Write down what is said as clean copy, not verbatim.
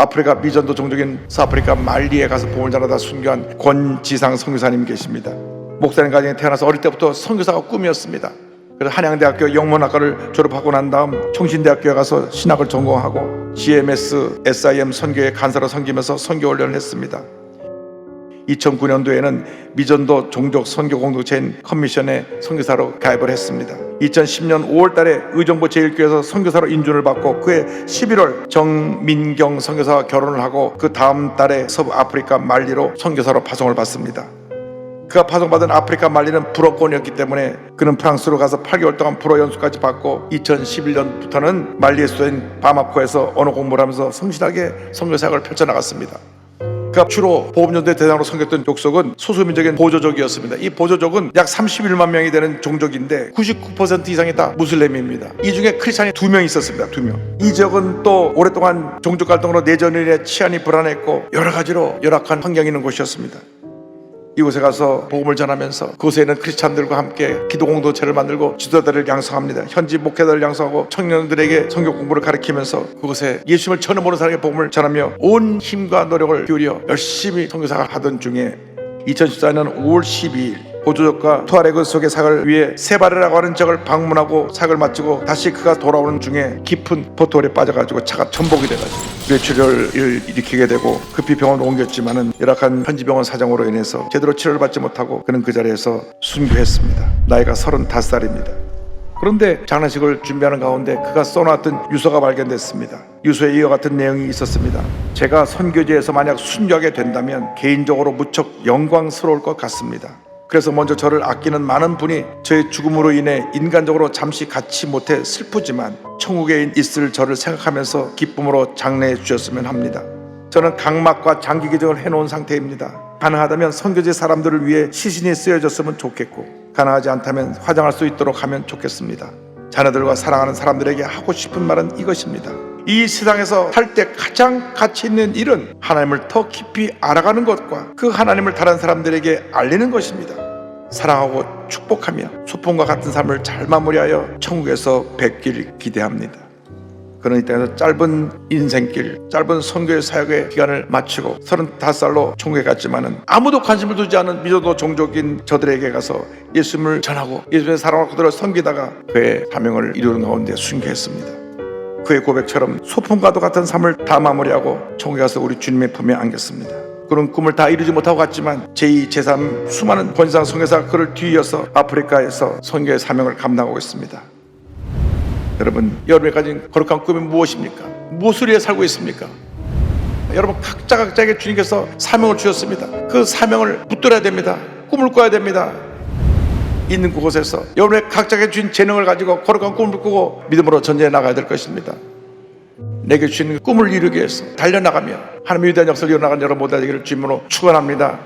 아프리카 미전도 종족인 서아프리카 말리에 가서 복음을 전하다 순교한 권지상 선교사님 계십니다. 목사님 가정에 태어나서 어릴 때부터 선교사가 꿈이었습니다. 그래서 한양대학교 영문학과를 졸업하고 난 다음 총신대학교에 가서 신학을 전공하고 GMS, SIM 선교회 간사로 섬기면서 선교 훈련을 했습니다. 2009년도에는 미전도 종족 선교 공동체인 컨미션에 선교사로 가입을 했습니다. 2010년 5월 달에 의정부 제1교회에서 선교사로 인준을 받고 그해 11월 정민경 선교사와 결혼을 하고 그 다음 달에 서부아프리카 말리로 선교사로 파송을 받습니다. 그가 파송받은 아프리카 말리는 불어권이었기 때문에 그는 프랑스로 가서 8개월 동안 불어 연수까지 받고 2011년부터는 말리의 수도인 바마코에서 언어 공부를 하면서 성실하게 선교사역을 펼쳐나갔습니다. 그가 주로 보험전도의 대상으로 섬겼던 족속은 소수민족인 보조족이었습니다. 이 보조족은 약 31만 명이 되는 종족인데 99% 이상이 다 무슬림입니다. 이 중에 크리스찬이 2명 있었습니다. 2명. 이 지역은 또 오랫동안 종족 갈등으로 내전으로 인해 치안이 불안했고 여러 가지로 열악한 환경이 있는 곳이었습니다. 이곳에 가서 복음을 전하면서 그곳에 있는 크리스찬들과 함께 기도 공동체를 만들고 지도자들을 양성합니다. 현지 목회자들을 양성하고 청년들에게 성경 공부를 가르치면서 그곳에 예수님을 전혀 모르는 사람에게 복음을 전하며 온 힘과 노력을 기울여 열심히 선교사를 하던 중에 2014년 5월 12일 보조족과 투아레그 속의 사역을 위해 세바르라고 하는 지역을 방문하고 사역을 마치고 다시 그가 돌아오는 중에 깊은 포토홀에 빠져가지고 차가 전복이 돼가지고 뇌출혈을 일으키게 되고 급히 병원으로 옮겼지만은 열악한 현지 병원 사정으로 인해서 제대로 치료를 받지 못하고 그는 그 자리에서 순교했습니다. 나이가 35살입니다. 그런데 장례식을 준비하는 가운데 그가 써놨던 유서가 발견됐습니다. 유서에 이와 같은 내용이 있었습니다. 제가 선교지에서 만약 순교하게 된다면 개인적으로 무척 영광스러울 것 같습니다. 그래서 먼저 저를 아끼는 많은 분이 저의 죽음으로 인해 인간적으로 잠시 갖지 못해 슬프지만 천국에 있을 저를 생각하면서 기쁨으로 장례해 주셨으면 합니다. 저는 각막과 장기 기증을 해놓은 상태입니다. 가능하다면 선교지 사람들을 위해 시신이 쓰여졌으면 좋겠고 가능하지 않다면 화장할 수 있도록 하면 좋겠습니다. 자녀들과 사랑하는 사람들에게 하고 싶은 말은 이것입니다. 이 세상에서 할 때 가장 가치 있는 일은 하나님을 더 깊이 알아가는 것과 그 하나님을 다른 사람들에게 알리는 것입니다. 사랑하고 축복하며 소풍과 같은 삶을 잘 마무리하여 천국에서 뵙길 기대합니다. 그는 이 땅에서 짧은 인생길, 짧은 선교의 사역의 기간을 마치고 35살로 천국에 갔지만은 아무도 관심을 두지 않은 미전도 종족인 저들에게 가서 예수님을 전하고 예수님의 사랑과 그들을 섬기다가 그의 사명을 이루는 가운데 순교했습니다. 그의 고백처럼 소풍과도 같은 삶을 다 마무리하고 천국에 가서 우리 주님의 품에 안겼습니다. 그는 꿈을 다 이루지 못하고 갔지만 제2, 제3 수많은 권지상 선교사가 그를 뒤이어서 아프리카에서 선교의 사명을 감당하고 있습니다. 여러분, 여러분이 가진 거룩한 꿈이 무엇입니까? 무엇을 위해 살고 있습니까? 여러분, 각자에게 주님께서 사명을 주셨습니다. 그 사명을 붙들어야 됩니다. 꿈을 꿔야 됩니다. 있는 그곳에서 여러분의 각자에게 주신 재능을 가지고 거룩한 꿈을 꾸고 믿음으로 전쟁에 나가야 될 것입니다. 내게 주신 꿈을 이루기 위해서 달려나가며 하나님의 위대한 역사를 이뤄나가는 여러분 모두가 되기를 주님으로 축원합니다.